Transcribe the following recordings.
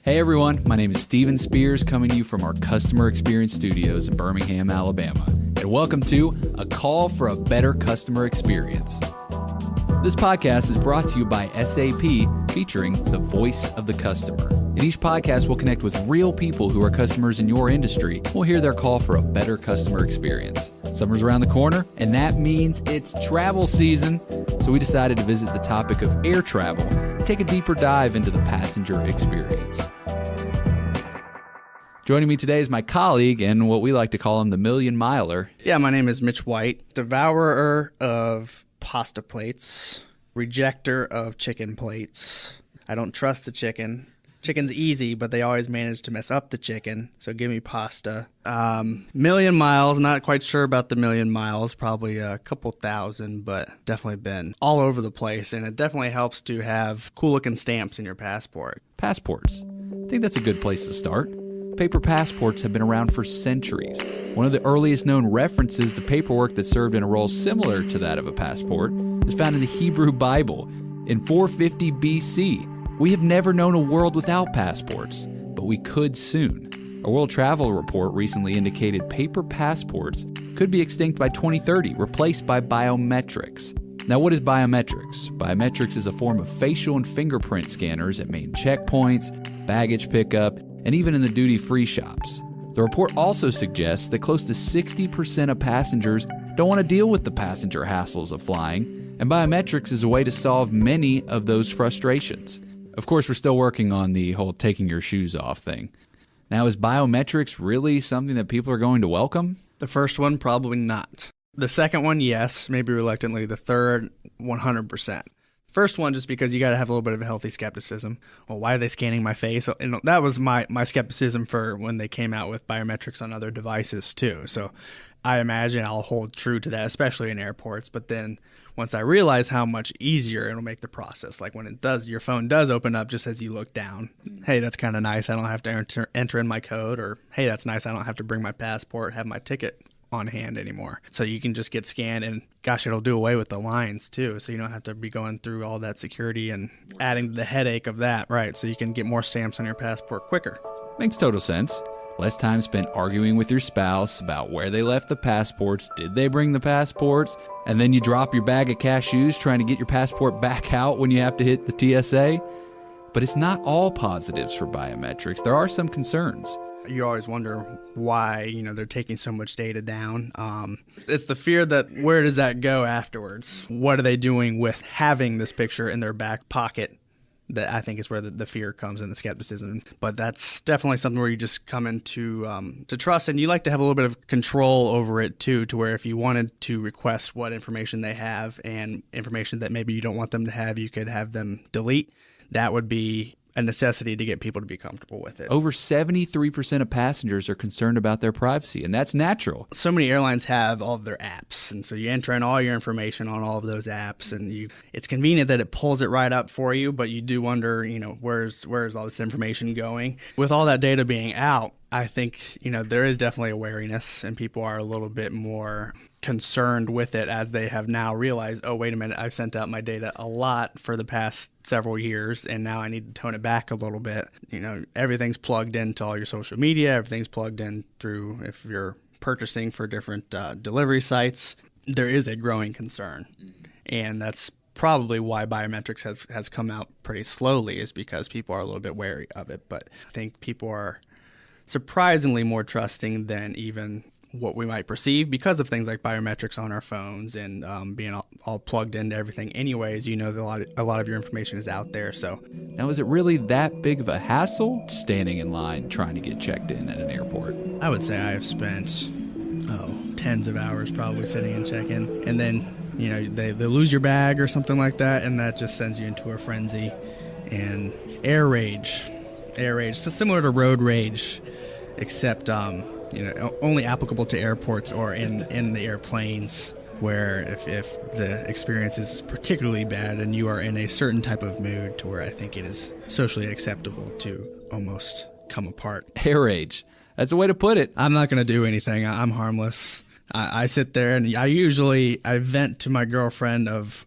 Hey everyone, my name is Steven Spears, coming to you from our Customer Experience Studios in Birmingham, Alabama. And welcome to A Call for a Better Customer Experience. This podcast is brought to you by SAP, featuring the voice of the customer. In each podcast, we'll connect with real people who are customers in your industry. We'll hear their call for a better customer experience. Summer's around the corner, and that means it's travel season. So we decided to visit the topic of air travel and take a deeper dive into the passenger experience. Joining me today is my colleague and what we like to call him the Million Miler. Yeah, my name is Mitch White, devourer of pasta plates, rejecter of chicken plates. I don't trust the chicken. Chicken's easy, but they always manage to mess up the chicken, so give me pasta. Million miles, not quite sure about the million miles, probably a couple thousand, but definitely been all over the place, and it definitely helps to have cool-looking stamps in your passport. Passports. I think that's a good place to start. Paper passports have been around for centuries. One of the earliest known references to paperwork that served in a role similar to that of a passport is found in the Hebrew Bible in 450 BC. We have never known a world without passports, but we could soon. A World Travel Report recently indicated paper passports could be extinct by 2030, replaced by biometrics. Now, what is biometrics? Biometrics is a form of facial and fingerprint scanners at main checkpoints, baggage pickup, and even in the duty-free shops. The report also suggests that close to 60% of passengers don't want to deal with the passenger hassles of flying, and biometrics is a way to solve many of those frustrations. Of course, we're still working on the whole taking your shoes off thing. Now, is biometrics really something that people are going to welcome? The first one, probably not. The second one, yes, maybe reluctantly. The third, 100%. First one, just because you got to have a little bit of a healthy skepticism. Well, why are they scanning my face? That was my skepticism for when they came out with biometrics on other devices too. So I imagine I'll hold true to that, especially in airports. But then once I realize how much easier it'll make the process, like when it does, your phone does open up just as you look down. Hey, that's kind of nice. I don't have to enter in my code. Or, hey, that's nice. I don't have to bring my passport, have my ticket on hand anymore. So you can just get scanned, and gosh, it'll do away with the lines too. So you don't have to be going through all that security and adding to the headache of that, right? So you can get more stamps on your passport quicker. Makes total sense. Less time spent arguing with your spouse about where they left the passports, did they bring the passports, and then you drop your bag of cashews trying to get your passport back out when you have to hit the TSA. But it's not all positives for biometrics. There are some concerns. You always wonder why, they're taking so much data down. It's the fear that where does that go afterwards? What are they doing with having this picture in their back pocket? That I think is where the fear comes and the skepticism. But that's definitely something where you just come into to trust, and you like to have a little bit of control over it too, to where if you wanted to request what information they have and information that maybe you don't want them to have, you could have them delete. That would be a necessity to get people to be comfortable with it. Over 73% of passengers are concerned about their privacy, and that's natural. So many airlines have all of their apps, and so you enter in all your information on all of those apps, and it's convenient that it pulls it right up for you, but you do wonder, where's all this information going? With all that data being out, I think, there is definitely a wariness, and people are a little bit more concerned with it as they have now realized, oh, wait a minute, I've sent out my data a lot for the past several years, and now I need to tone it back a little bit. Everything's plugged into all your social media, everything's plugged in through, if you're purchasing for different delivery sites, there is a growing concern. And that's probably why biometrics has come out pretty slowly, is because people are a little bit wary of it. But I think people are surprisingly more trusting than even what we might perceive because of things like biometrics on our phones and being all plugged into everything anyways. That a lot of your information is out there. So now, is it really that big of a hassle standing in line trying to get checked in at an airport? I would say I have spent tens of hours probably sitting and checking, and then they lose your bag or something like that, and that just sends you into a frenzy. And air rage, just similar to road rage, except only applicable to airports or in the airplanes, where if the experience is particularly bad and you are in a certain type of mood to where I think it is socially acceptable to almost come apart. Air rage. That's a way to put it. I'm not going to do anything. I'm harmless. I sit there and I vent to my girlfriend of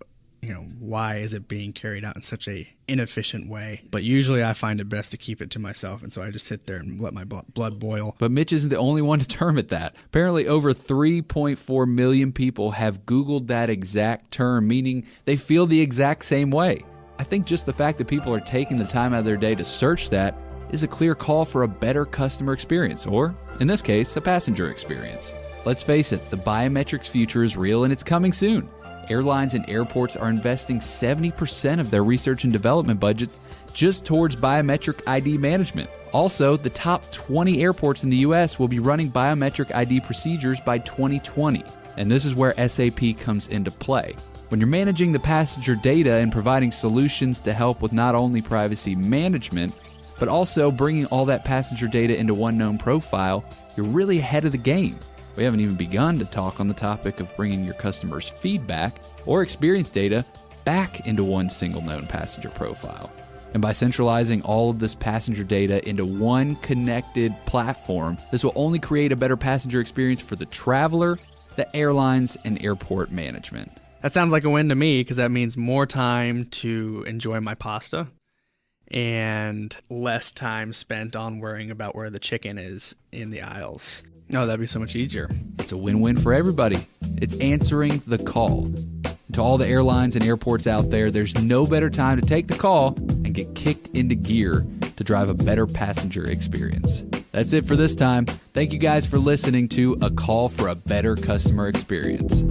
why is it being carried out in such a inefficient way? But usually I find it best to keep it to myself, and so I just sit there and let my blood boil. But Mitch isn't the only one to term it that. Apparently over 3.4 million people have Googled that exact term, meaning they feel the exact same way. I think just the fact that people are taking the time out of their day to search that is a clear call for a better customer experience, or, in this case, a passenger experience. Let's face it, the biometrics future is real and it's coming soon. Airlines and airports are investing 70% of their research and development budgets just towards biometric ID management. Also, the top 20 airports in the US will be running biometric ID procedures by 2020. And this is where SAP comes into play. When you're managing the passenger data and providing solutions to help with not only privacy management, but also bringing all that passenger data into one known profile, you're really ahead of the game. We haven't even begun to talk on the topic of bringing your customers' feedback or experience data back into one single known passenger profile. And by centralizing all of this passenger data into one connected platform, this will only create a better passenger experience for the traveler, the airlines, and airport management. That sounds like a win to me, because that means more time to enjoy my pasta and less time spent on worrying about where the chicken is in the aisles. Oh, that'd be so much easier. It's a win-win for everybody. It's answering the call. To all the airlines and airports out there, there's no better time to take the call and get kicked into gear to drive a better passenger experience. That's it for this time. Thank you guys for listening to A Call for a Better Customer Experience.